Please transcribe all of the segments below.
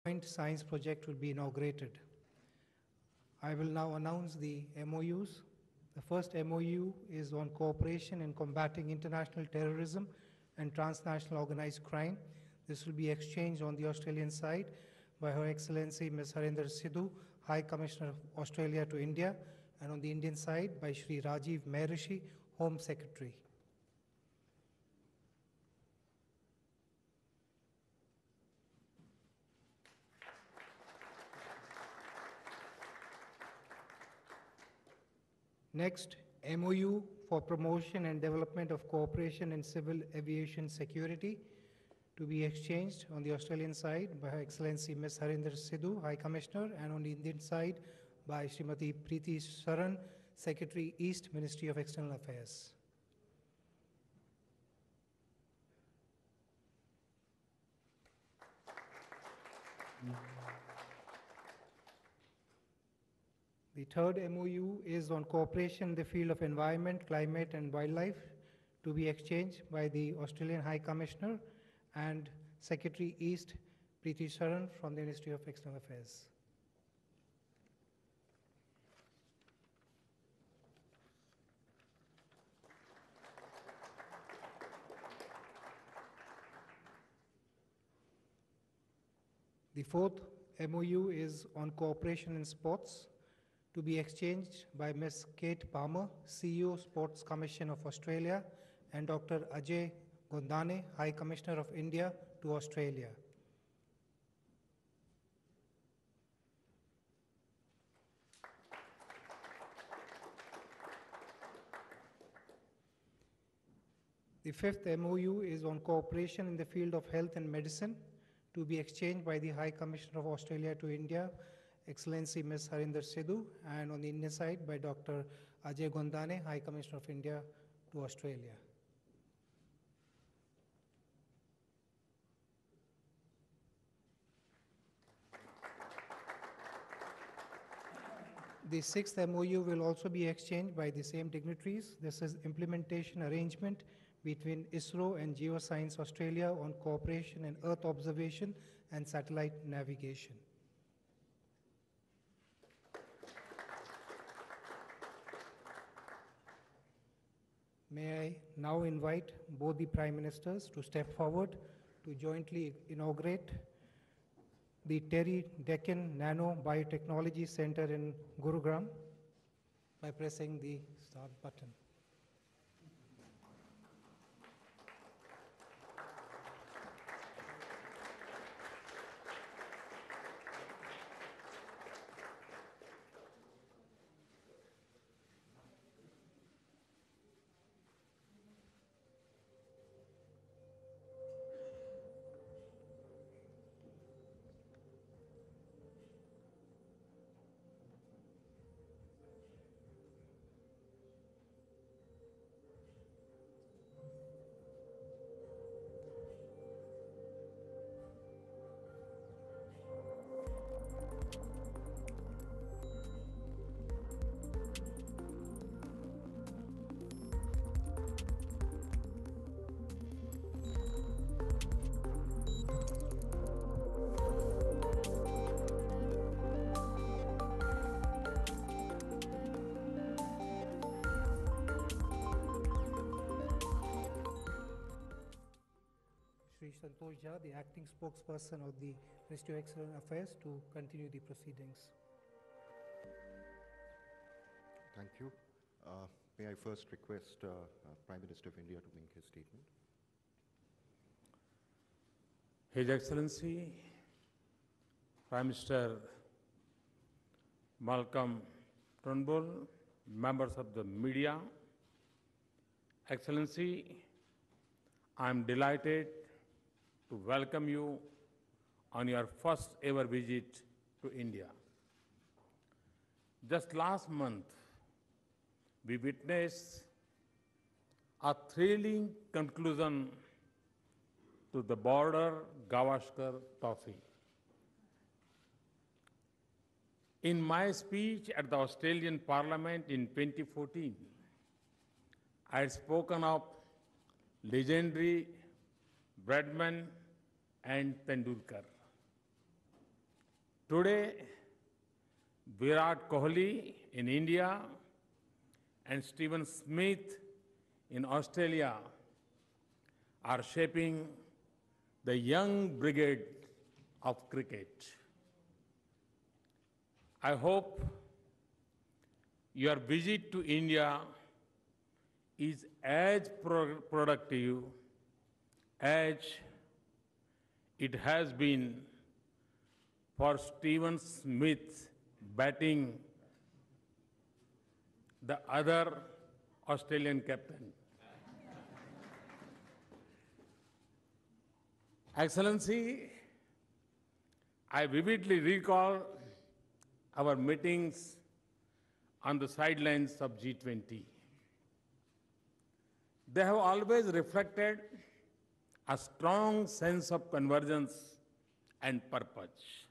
joint science project will be inaugurated. I will now announce the MOUs. The first MOU is on cooperation in combating international terrorism and transnational organized crime. This will be exchanged on the Australian side by Her Excellency Ms. Narendra Sidhu, High Commissioner of Australia to India, and on the Indian side by Shri Rajiv Maharishi, Home Secretary. Next, MOU for promotion and development of cooperation in civil aviation security to be exchanged on the Australian side by Her Excellency Ms. Narendra Sidhu, High Commissioner, and on the Indian side by Srimati Preeti Saran, Secretary, East, Ministry of External Affairs. The third MOU is on cooperation in the field of environment, climate, and wildlife to be exchanged by the Australian High Commissioner and Secretary East, Preeti Saran from the Ministry of External Affairs. The fourth MOU is on cooperation in sports to be exchanged by Ms. Kate Palmer, CEO, Sports Commission of Australia, and Dr. Ajay Gondane, High Commissioner of India to Australia. The fifth MOU is on cooperation in the field of health and medicine to be exchanged by the High Commissioner of Australia to India, Excellency Ms. Narendra Sidhu, and on the Indian side by Dr. Ajay Gondane, High Commissioner of India to Australia. The sixth MOU will also be exchanged by the same dignitaries. This is implementation arrangement between ISRO and Geoscience Australia on cooperation in Earth observation and satellite navigation. May I now invite both the Prime Ministers to step forward to jointly inaugurate the Terry Deccan Nano Biotechnology Center in Gurugram by pressing the start button. Santosh Jha, the acting spokesperson of the Ministry of External Affairs, to continue the proceedings. Thank you. May I first request Prime Minister of India to make his statement. His Excellency, Prime Minister Malcolm Turnbull, members of the media, Excellency, I am delighted to welcome you on your first ever visit to India. Just last month, we witnessed a thrilling conclusion to the border Gavaskar Trophy. In my speech at the Australian Parliament in 2014, I had spoken of legendary Bradman and Tendulkar. Today, Virat Kohli in India and Stephen Smith in Australia are shaping the young brigade of cricket. I hope your visit to India is as productive as it has been for Stephen Smith batting the other Australian captain. Excellency, I vividly recall our meetings on the sidelines of G20. They have always reflected a strong sense of convergence and purpose.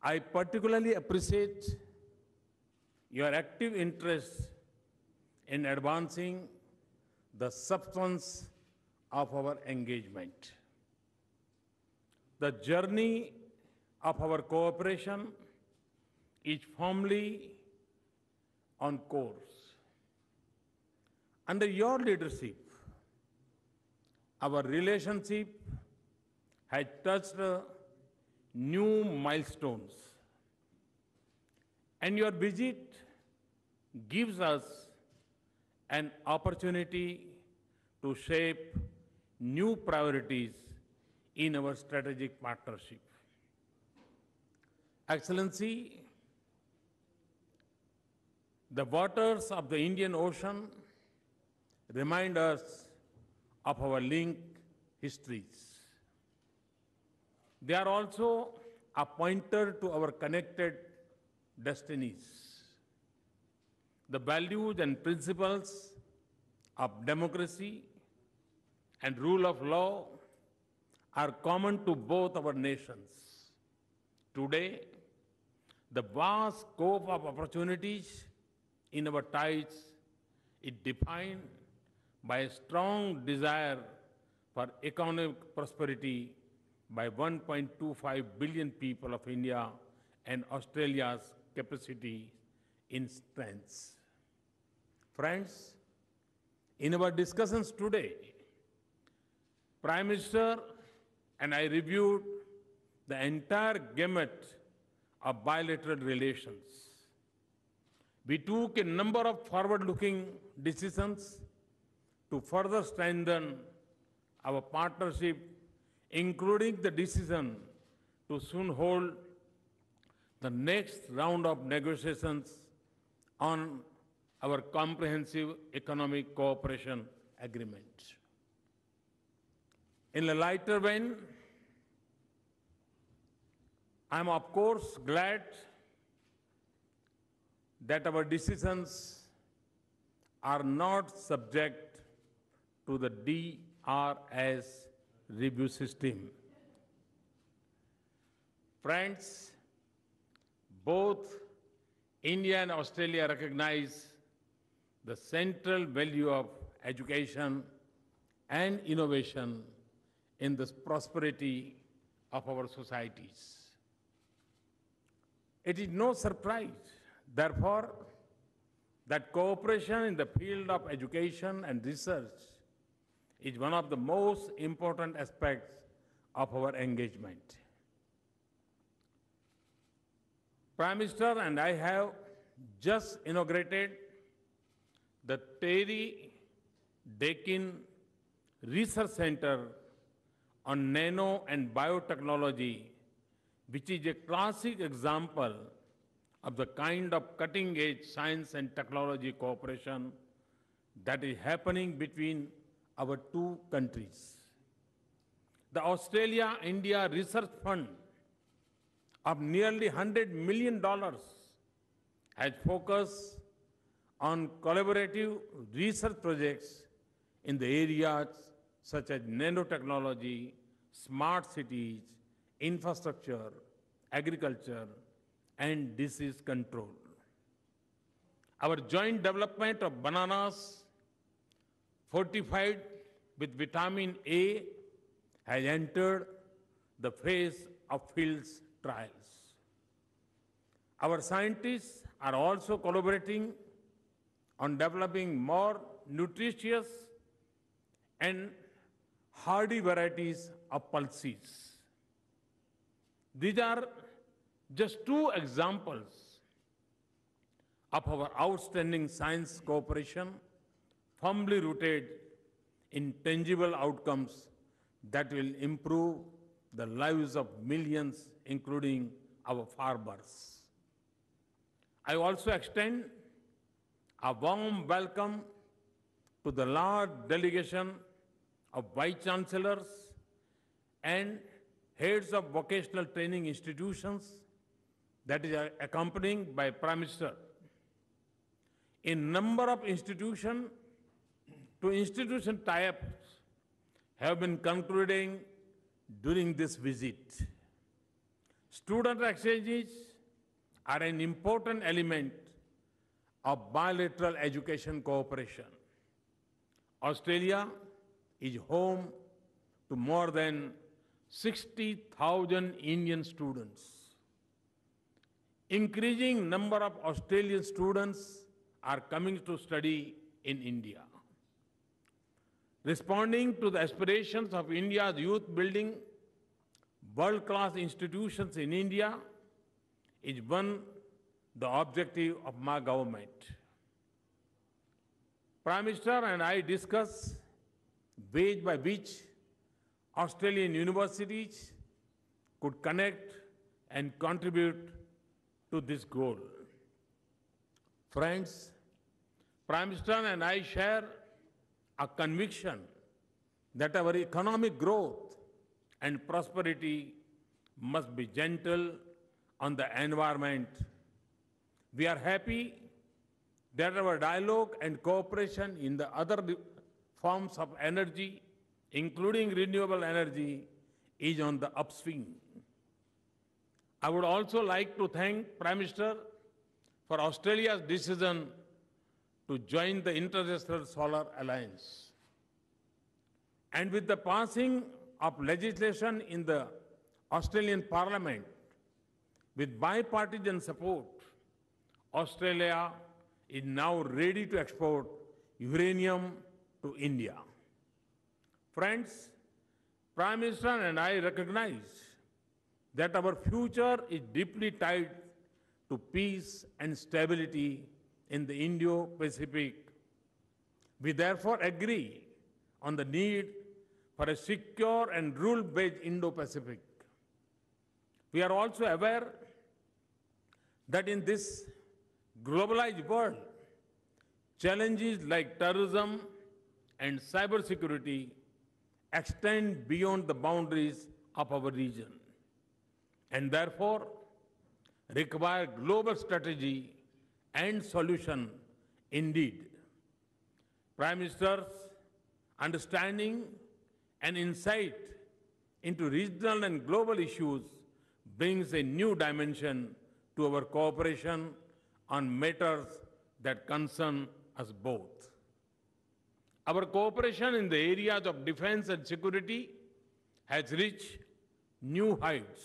I particularly appreciate your active interest in advancing the substance of our engagement. The journey of our cooperation is firmly on course. Under your leadership, our relationship has touched new milestones, and your visit gives us an opportunity to shape new priorities in our strategic partnership. Excellency, the waters of the Indian Ocean remind us of our linked histories. They are also a pointer to our connected destinies. The values and principles of democracy and rule of law are common to both our nations. Today, the vast scope of opportunities in our ties is defined by a strong desire for economic prosperity by 1.25 billion people of India and Australia's capacity in strengths. Friends, in our discussions today, Prime Minister and I reviewed the entire gamut of bilateral relations. We took a number of forward-looking decisions to further strengthen our partnership, including the decision to soon hold the next round of negotiations on our comprehensive economic cooperation agreement. In a lighter vein, I am of course glad that our decisions are not subject to the DRS review system. Friends, both India and Australia recognize the central value of education and innovation in the prosperity of our societies. It is no surprise, therefore, that cooperation in the field of education and research is one of the most important aspects of our engagement. Prime Minister and I have just inaugurated the Terry Deakin Research Center on Nano and Biotechnology, which is a classic example of the kind of cutting-edge science and technology cooperation that is happening between our two countries. The Australia-India Research Fund of nearly $100 million has focused on collaborative research projects in the areas such as nanotechnology, smart cities, infrastructure, agriculture, and disease control. Our joint development of bananas fortified with vitamin A has entered the phase of field trials. Our scientists are also collaborating on developing more nutritious and hardy varieties of pulses. These are just two examples of our outstanding science cooperation, firmly rooted in tangible outcomes that will improve the lives of millions, including our farmers. I also extend a warm welcome to the large delegation of Vice Chancellors and heads of vocational training institutions that is accompanying by Prime Minister. A number of institution to institution tie-ups have been concluding during this visit. Student exchanges are an important element of bilateral education cooperation. Australia is home to more than 60,000 Indian students. Increasing number of Australian students are coming to study in India. Responding to the aspirations of India's youth, building world-class institutions in India is one the objective of my government. Prime Minister and I discuss ways by which Australian universities could connect and contribute to this goal. Friends, Prime Minister and I share a conviction that our economic growth and prosperity must be gentle on the environment. We are happy that our dialogue and cooperation in the other forms of energy, including renewable energy, is on the upswing. I would also like to thank Prime Minister for Australia's decision to join the International Solar Alliance. And with the passing of legislation in the Australian Parliament, with bipartisan support, Australia is now ready to export uranium to India. Friends, Prime Minister and I recognize that our future is deeply tied to peace and stability in the Indo-Pacific. We therefore agree on the need for a secure and rule-based Indo-Pacific. We are also aware that in this globalized world, challenges like terrorism and cybersecurity extend beyond the boundaries of our region and therefore require global strategy and solution indeed. Prime Minister's understanding and insight into regional and global issues brings a new dimension to our cooperation on matters that concern us both. Our cooperation in the areas of defense and security has reached new heights.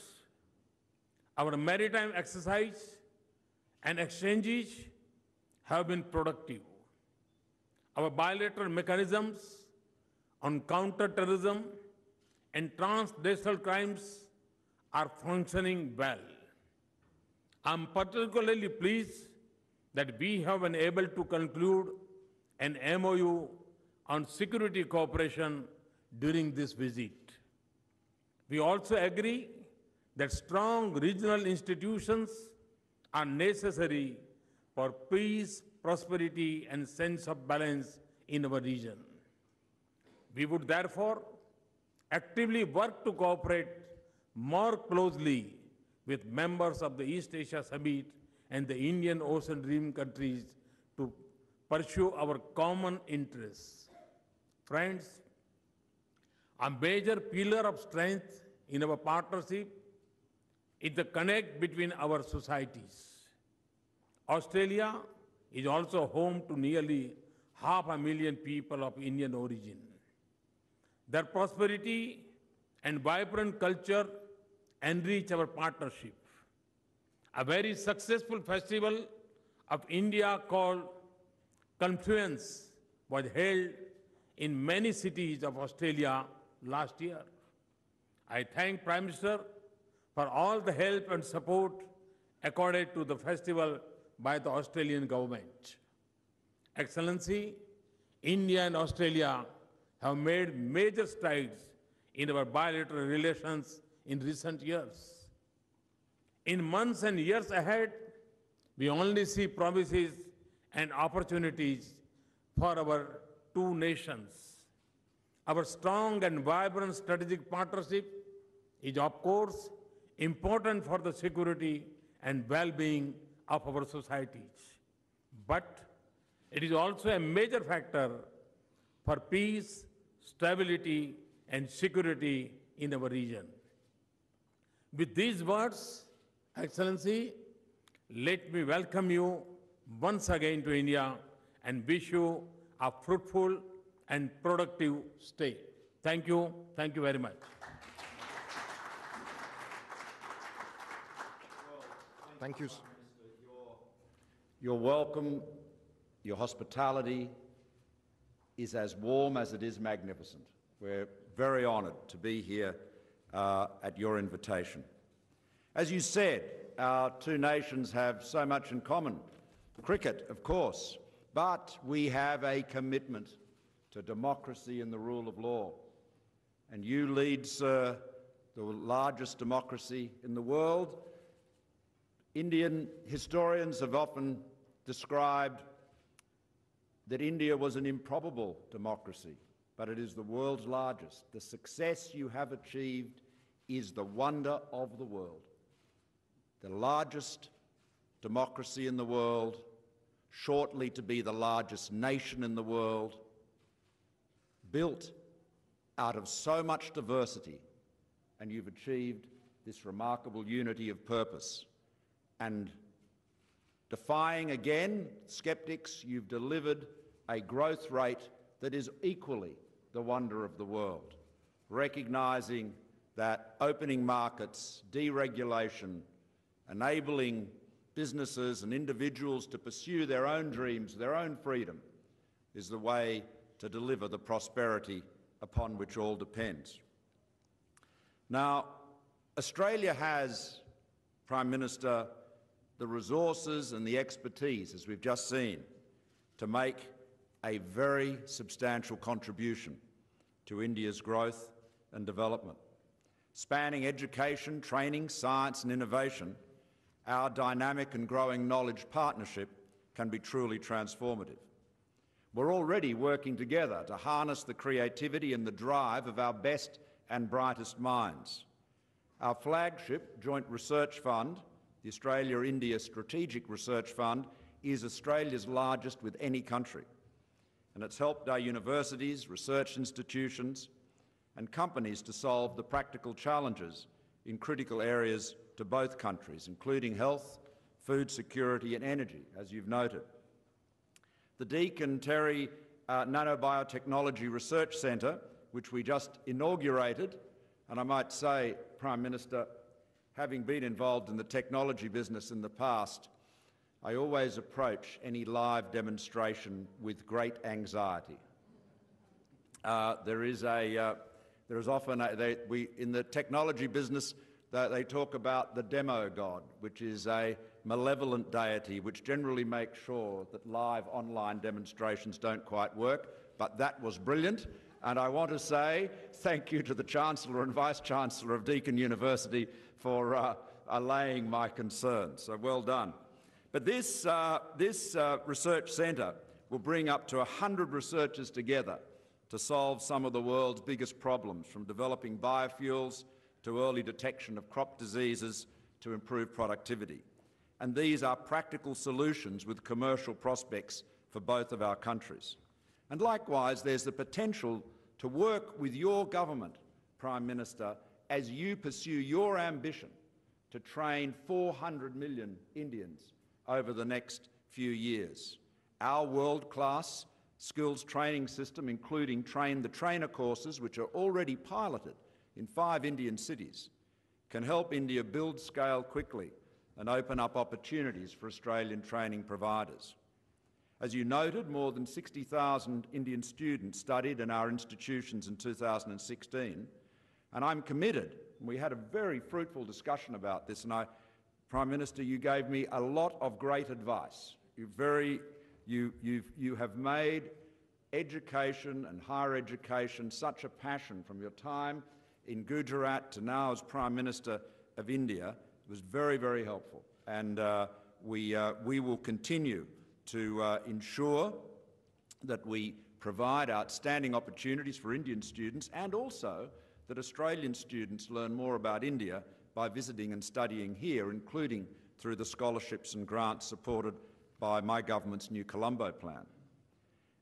Our maritime exercise and exchanges have been productive. Our bilateral mechanisms on counter-terrorism and transnational crimes are functioning well. I'm particularly pleased that we have been able to conclude an MOU on security cooperation during this visit. We also agree that strong regional institutions are necessary for peace, prosperity, and sense of balance in our region. We would therefore actively work to cooperate more closely with members of the East Asia Summit and the Indian Ocean Rim countries to pursue our common interests. Friends, a major pillar of strength in our partnership is the connect between our societies. Australia is also home to nearly 500,000 people of Indian origin. Their prosperity and vibrant culture enrich our partnership. A very successful festival of India called Confluence was held in many cities of Australia last year. I thank Prime Minister for all the help and support accorded to the festival by the Australian government. Excellency, India and Australia have made major strides in our bilateral relations in recent years. In months and years ahead, we only see promises and opportunities for our two nations. Our strong and vibrant strategic partnership is, of course, important for the security and well-being of our societies. But it is also a major factor for peace, stability, and security in our region. With these words, Excellency, let me welcome you once again to India and wish you a fruitful and productive stay. Thank you. Thank you very much. Thank you. Your welcome, your hospitality is as warm as it is magnificent. We're very honoured to be here at your invitation. As you said, our two nations have so much in common. Cricket, of course, but we have a commitment to democracy and the rule of law. And you lead, sir, the largest democracy in the world. Indian historians have often described that India was an improbable democracy, but it is the world's largest. The success you have achieved is the wonder of the world. The largest democracy in the world, shortly to be the largest nation in the world, built out of so much diversity, and you've achieved this remarkable unity of purpose. And defying again skeptics, you've delivered a growth rate that is equally the wonder of the world, recognising that opening markets, deregulation, enabling businesses and individuals to pursue their own dreams, their own freedom, is the way to deliver the prosperity upon which all depends. Now, Australia has, Prime Minister, the resources and the expertise, as we've just seen, to make a very substantial contribution to India's growth and development. Spanning education, training, science and innovation, our dynamic and growing knowledge partnership can be truly transformative. We're already working together to harness the creativity and the drive of our best and brightest minds. Our flagship joint research fund, the Australia-India Strategic Research Fund, is Australia's largest with any country, and it's helped our universities, research institutions and companies to solve the practical challenges in critical areas to both countries, including health, food security and energy, as you've noted. The Deakin Terry Nanobiotechnology Research Centre, which we just inaugurated, and I might say, Prime Minister, having been involved in the technology business in the past, I always approach any live demonstration with great anxiety. There is often, in the technology business, they talk about the demo god, which is a malevolent deity which generally makes sure that live online demonstrations don't quite work, but that was brilliant. And I want to say thank you to the Chancellor and Vice-Chancellor of Deakin University for allaying my concerns. So well done. But this research centre will bring up to 100 researchers together to solve some of the world's biggest problems, from developing biofuels to early detection of crop diseases to improve productivity. And these are practical solutions with commercial prospects for both of our countries. And likewise, there's the potential to work with your government, Prime Minister, as you pursue your ambition to train 400 million Indians over the next few years. Our world-class skills training system, including Train the Trainer courses, which are already piloted in 5 Indian cities, can help India build scale quickly and open up opportunities for Australian training providers. As you noted, more than 60,000 Indian students studied in our institutions in 2016, and I'm committed. We had a very fruitful discussion about this, and Prime Minister, you gave me a lot of great advice. You have made education and higher education such a passion from your time in Gujarat to now as Prime Minister of India. It was very, very helpful, and we will continue to ensure that we provide outstanding opportunities for Indian students, and also that Australian students learn more about India by visiting and studying here, including through the scholarships and grants supported by my government's new Colombo plan.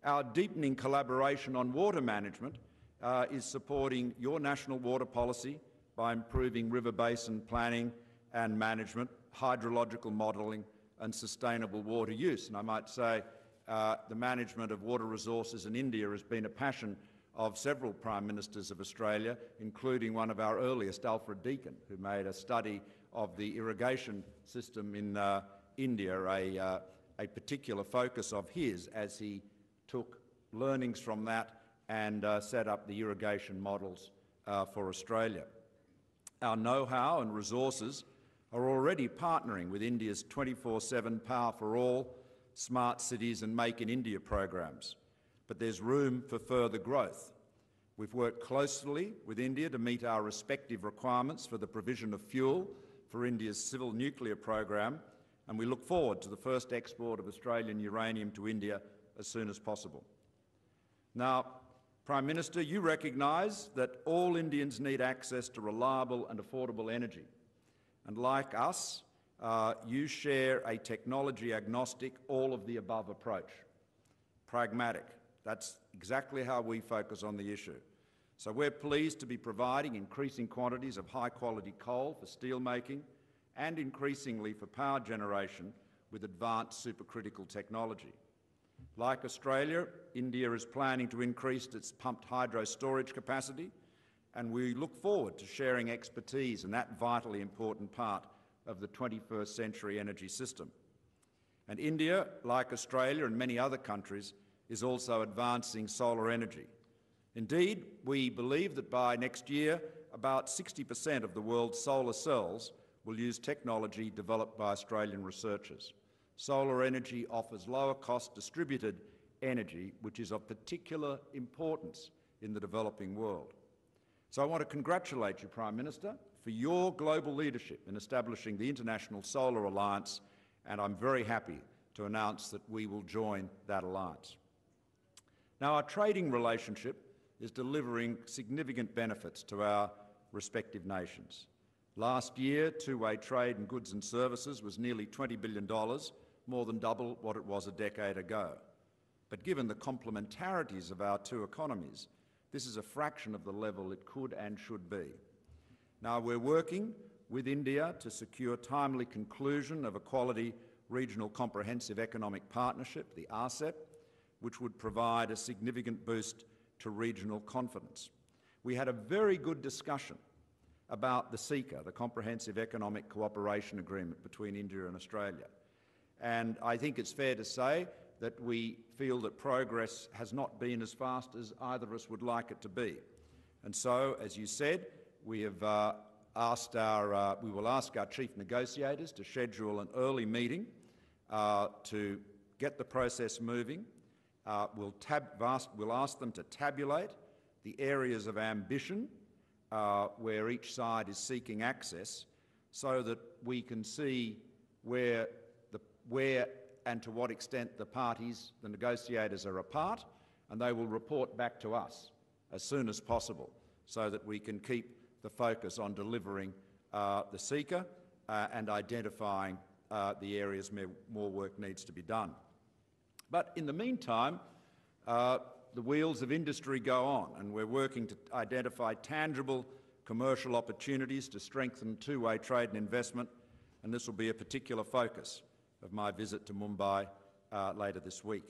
Our deepening collaboration on water management is supporting your national water policy by improving river basin planning and management, hydrological modelling and sustainable water use. And I might say the management of water resources in India has been a passion of several Prime Ministers of Australia, including one of our earliest, Alfred Deakin, who made a study of the irrigation system in India, a particular focus of his, as he took learnings from that and set up the irrigation models for Australia. Our know-how and resources are already partnering with India's 24/7 Power for All, Smart Cities and Make in India programs, but there's room for further growth. We've worked closely with India to meet our respective requirements for the provision of fuel for India's civil nuclear program, and we look forward to the first export of Australian uranium to India as soon as possible. Now, Prime Minister, you recognise that all Indians need access to reliable and affordable energy. And like us, you share a technology-agnostic, all-of-the-above approach. Pragmatic. That's exactly how we focus on the issue. So we're pleased to be providing increasing quantities of high-quality coal for steel making and increasingly for power generation with advanced supercritical technology. Like Australia, India is planning to increase its pumped hydro storage capacity, and we look forward to sharing expertise in that vitally important part of the 21st century energy system. And India, like Australia and many other countries, is also advancing solar energy. Indeed, we believe that by next year, about 60% of the world's solar cells will use technology developed by Australian researchers. Solar energy offers lower-cost distributed energy, which is of particular importance in the developing world. So I want to congratulate you, Prime Minister, for your global leadership in establishing the International Solar Alliance, and I'm very happy to announce that we will join that alliance. Now, our trading relationship is delivering significant benefits to our respective nations. Last year, two-way trade in goods and services was nearly $20 billion, more than double what it was a decade ago. But given the complementarities of our two economies, this is a fraction of the level it could and should be. Now, we're working with India to secure timely conclusion of a quality regional comprehensive economic partnership, the RCEP, which would provide a significant boost to regional confidence. We had a very good discussion about the CECA, the Comprehensive Economic Cooperation Agreement between India and Australia. And I think it's fair to say that we feel that progress has not been as fast as either of us would like it to be. And so, as you said, we have we will ask our chief negotiators to schedule an early meeting to get the process moving. We'll ask them to tabulate the areas of ambition where each side is seeking access, so that we can see where and to what extent the parties, the negotiators, are apart, and they will report back to us as soon as possible, so that we can keep the focus on delivering the CECA and identifying the areas where more work needs to be done. But in the meantime, the wheels of industry go on, and we're working to identify tangible commercial opportunities to strengthen two-way trade and investment, and this will be a particular focus of my visit to Mumbai later this week.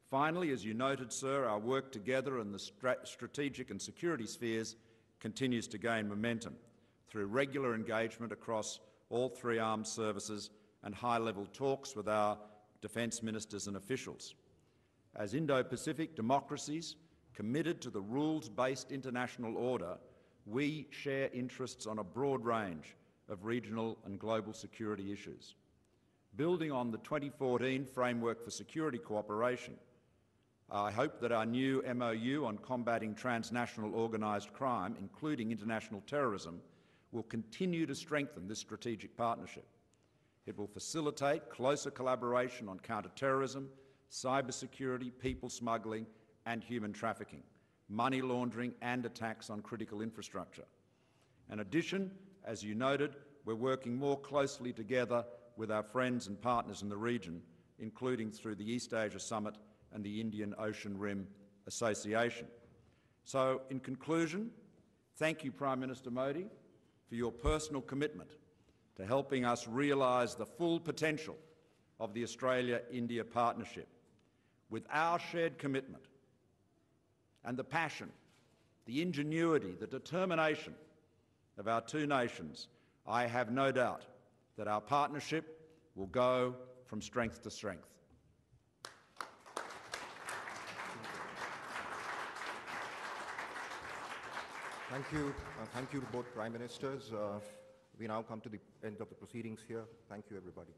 Finally, as you noted, sir, our work together in the strategic and security spheres continues to gain momentum through regular engagement across all three armed services and high-level talks with our defence ministers and officials. As Indo-Pacific democracies committed to the rules-based international order, we share interests on a broad range of regional and global security issues. Building on the 2014 Framework for Security Cooperation, I hope that our new MOU on combating transnational organised crime, including international terrorism, will continue to strengthen this strategic partnership. It will facilitate closer collaboration on counter-terrorism, cybersecurity, people smuggling and human trafficking, money laundering and attacks on critical infrastructure. In addition, as you noted, we're working more closely together with our friends and partners in the region, including through the East Asia Summit and the Indian Ocean Rim Association. So, in conclusion, thank you, Prime Minister Modi, for your personal commitment to helping us realise the full potential of the Australia-India partnership. With our shared commitment and the passion, the ingenuity, the determination of our two nations, I have no doubt that our partnership will go from strength to strength. Thank you. Thank you to both Prime Ministers. We now come to the end of the proceedings here. Thank you, everybody.